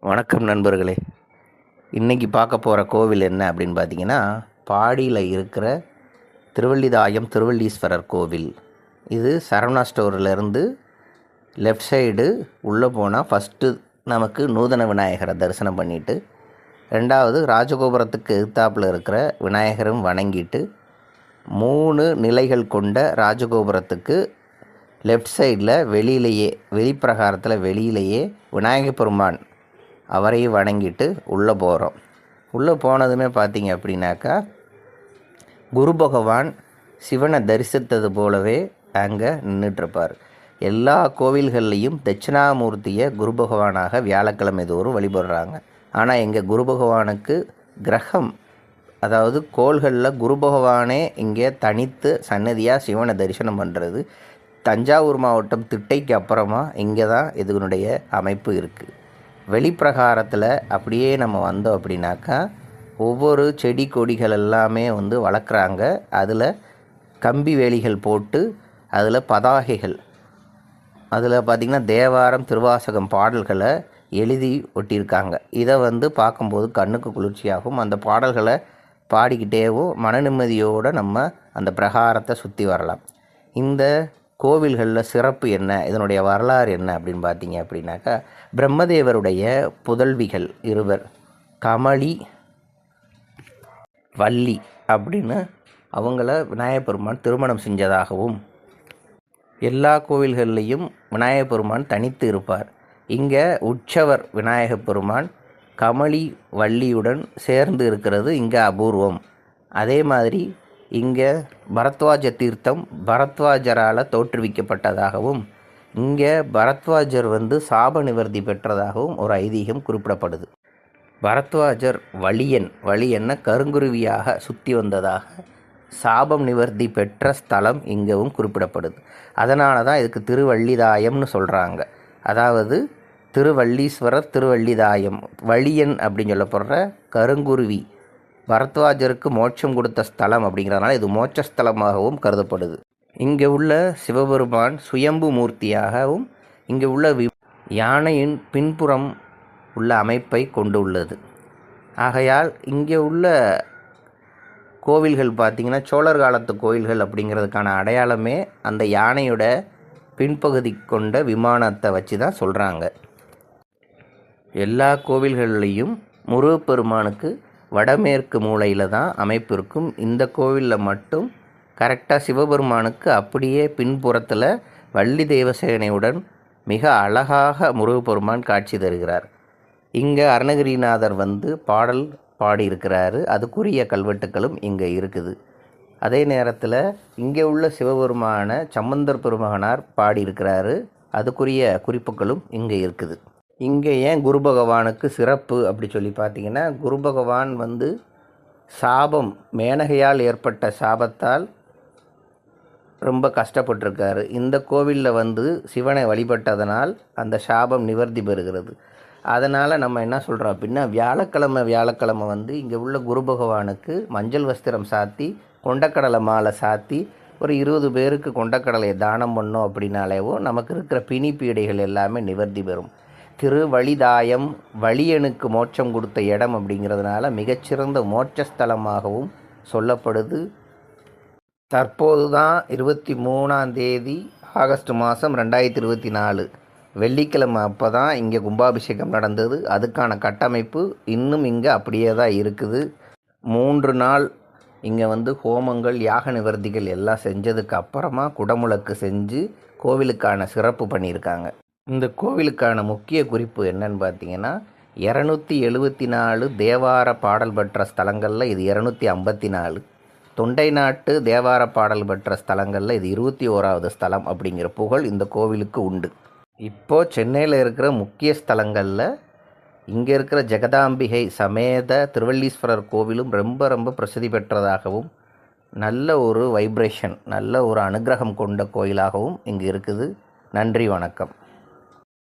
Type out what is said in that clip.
வணக்கம் நண்பர்களே. இன்றைக்கி பார்க்க போகிற கோவில் என்ன அப்படின்னு பார்த்தீங்கன்னா, பாடியில் இருக்கிற திருவள்ளிதாயம் திருவள்ளீஸ்வரர் கோவில். இது சரவணா ஸ்டோர்லேருந்து லெஃப்ட் சைடு உள்ளே போனால் ஃபஸ்ட்டு நமக்கு நூதன விநாயகரை தரிசனம் பண்ணிவிட்டு, ரெண்டாவது ராஜகோபுரத்துக்கு எதிர்த்தாப்பில் இருக்கிற விநாயகரும் வணங்கிட்டு, 3 நிலைகள் கொண்ட ராஜகோபுரத்துக்கு லெஃப்ட் சைடில் வெளிப்பிரகாரத்தில் வெளியிலேயே விநாயகப் பெருமான் அவரையும் வணங்கிட்டு உள்ளே போகிறோம். உள்ளே போனதுமே பார்த்திங்க அப்படின்னாக்கா, குரு பகவான் சிவனை தரிசித்தது போலவே அங்கே நின்றுட்டுருப்பார். எல்லா கோவில்கள்லேயும் தட்சிணாமூர்த்தியை குரு பகவானாக வியாழக்கிழமை தோறும் வழிபடுறாங்க. ஆனால் எங்கள் குரு பகவானுக்கு கிரகம், அதாவது கோள்களில் குரு பகவானே இங்கே தனித்து சன்னதியாக சிவனை தரிசனம் பண்ணுறது தஞ்சாவூர் மாவட்டம் திட்டைக்கு அப்புறமா இங்கே தான் இதனுடைய அமைப்பு இருக்குது. வெளிப்பிரகாரத்தில் அப்படியே நம்ம வந்தோம் அப்படின்னாக்கா, ஒவ்வொரு செடி கொடிகள் எல்லாமே வளர்க்குறாங்க. அதில் கம்பி வேலிகள் போட்டு அதில் பதாகைகள், அதில் பார்த்திங்கன்னா தேவாரம் திருவாசகம் பாடல்களை எழுதி ஒட்டியிருக்காங்க. இதை பார்க்கும்போது கண்ணுக்கு குளிர்ச்சியாகவும், அந்த பாடல்களை பாடிக்கிட்டேவும் மன நிம்மதியோடு நம்ம அந்த பிரகாரத்தை சுற்றி வரலாம். இந்த கோவில்களில் சிறப்பு என்ன, இதனுடைய வரலாறு என்ன அப்படின்னு பார்த்தீங்க அப்படின்னாக்கா, பிரம்மதேவருடைய புதல்விகள் இருவர் கமலி வள்ளி அப்படின்னு அவங்கள விநாயகப் பெருமான் திருமணம் செஞ்சதாகவும், எல்லா கோவில்கள்லேயும் விநாயகப் பெருமான் தனித்து இருப்பார். இங்கே உற்சவர் விநாயகப் பெருமான் கமலி வள்ளியுடன் சேர்ந்து இருக்கிறது இங்கே அபூர்வம். அதே மாதிரி இங்கே பரத்வாஜ தீர்த்தம் பரத்வாஜரால் தோற்றுவிக்கப்பட்டதாகவும், இங்கே பரத்வாஜர் சாப நிவர்த்தி பெற்றதாகவும் ஒரு ஐதீகம் குறிப்பிடப்படுது. பரத்வாஜர் வலியன்ன கருங்குருவியாக சுற்றி வந்ததாக சாபம் நிவர்த்தி பெற்ற ஸ்தலம் இங்கவும் குறிப்பிடப்படுது. அதனால தான் இதுக்கு திருவள்ளிதாயம்னு சொல்கிறாங்க. அதாவது திருவள்ளீஸ்வரர் திருவள்ளிதாயம், வலியன் அப்படின்னு சொல்லப்படுற கருங்குருவி பரத்வாஜருக்கு மோட்சம் கொடுத்த ஸ்தலம் அப்படிங்கிறதுனால இது மோட்சஸ்தலமாகவும் கருதப்படுது. இங்கே உள்ள சிவபெருமான் சுயம்பு மூர்த்தியாகவும், இங்கே உள்ள யானையின் பின்புறம் உள்ள அமைப்பை கொண்டு உள்ளது. ஆகையால் இங்கே உள்ள கோவில்கள் பார்த்திங்கன்னா சோழர் காலத்து கோவில்கள் அப்படிங்கிறதுக்கான அடையாளமே அந்த யானையோட பின்பகுதி கொண்ட விமானத்தை வச்சு தான் சொல்கிறாங்க. எல்லா கோவில்கள்லேயும் முருகப்பெருமானுக்கு வடமேற்கு மூலையில் தான் அமைப்பு இருக்கும். இந்த கோவிலில் மட்டும் கரெக்டாக சிவபெருமானுக்கு அப்படியே பின்புறத்தில் வள்ளி தேவசேனையுடன் மிக அழகாக முருகப்பெருமான் காட்சி தருகிறார். இங்கே அருணகிரிநாதர் பாடல் பாடியிருக்கிறாரு. அதுக்குரிய கல்வெட்டுக்களும் இங்கே இருக்குது. அதே நேரத்தில் இங்கே உள்ள சிவபெருமான சம்பந்தர் பெருமகனார் பாடியிருக்கிறாரு. அதுக்குரிய குறிப்புகளும் இங்கே இருக்குது. இங்கே ஏன் குரு பகவானுக்கு சிறப்பு அப்படி சொல்லி பார்த்தீங்கன்னா, குரு பகவான் சாபம், மேனகையால் ஏற்பட்ட சாபத்தால் ரொம்ப கஷ்டப்பட்டிருக்காரு. இந்த கோவிலில் சிவனை வழிபட்டதனால் அந்த சாபம் நிவர்த்தி பெறுகிறது. அதனால் நம்ம என்ன சொல்கிறோம் அப்படின்னா, வியாழக்கிழமை இங்கே உள்ள குரு பகவானுக்கு மஞ்சள் வஸ்திரம் சாத்தி கொண்டக்கடலை மாலை சாத்தி ஒரு 20 பேருக்கு கொண்டக்கடலையை தானம் பண்ணோம் அப்படின்னாலேவும் நமக்கு இருக்கிற பிணி பீடைகள் எல்லாமே நிவர்த்தி பெறும். திருவள்ளிதாயம் வலியனுக்கு மோட்சம் கொடுத்த இடம் அப்படிங்கிறதுனால மிகச்சிறந்த மோட்சஸ்தலமாகவும் சொல்லப்படுது. தற்போது தான் 23ஆம் தேதி ஆகஸ்ட் மாதம் 2024 வெள்ளிக்கிழமை அப்போ தான் இங்கே கும்பாபிஷேகம் நடந்தது. அதுக்கான கட்டமைப்பு இன்னும் இங்கே அப்படியே தான் இருக்குது. 3 நாள் இங்கே ஹோமங்கள் யாக நிவர்த்திகள் எல்லாம் செஞ்சதுக்கு அப்புறமா குடமுழக்கு செஞ்சு கோவிலுக்கான சிறப்பு பண்ணியிருக்காங்க. இந்த கோவிலுக்கான முக்கிய குறிப்பு என்னன்னு பார்த்தீங்கன்னா, 274 தேவார பாடல் பெற்ற ஸ்தலங்களில் இது 254, தொண்டை நாட்டு தேவார பாடல் பெற்ற ஸ்தலங்களில் இது 21வது ஸ்தலம் அப்படிங்கிற புகழ் இந்த கோவிலுக்கு உண்டு. இப்போது சென்னையில் இருக்கிற முக்கிய ஸ்தலங்களில் இங்கே இருக்கிற ஜெகதாம்பிகை சமேத திருவள்ளீஸ்வரர் கோவிலும் ரொம்ப ரொம்ப பிரசித்தி பெற்றதாகவும், நல்ல ஒரு வைப்ரேஷன், நல்ல ஒரு அனுகிரகம் கொண்ட கோயிலாகவும் இங்கே இருக்குது. நன்றி, வணக்கம்.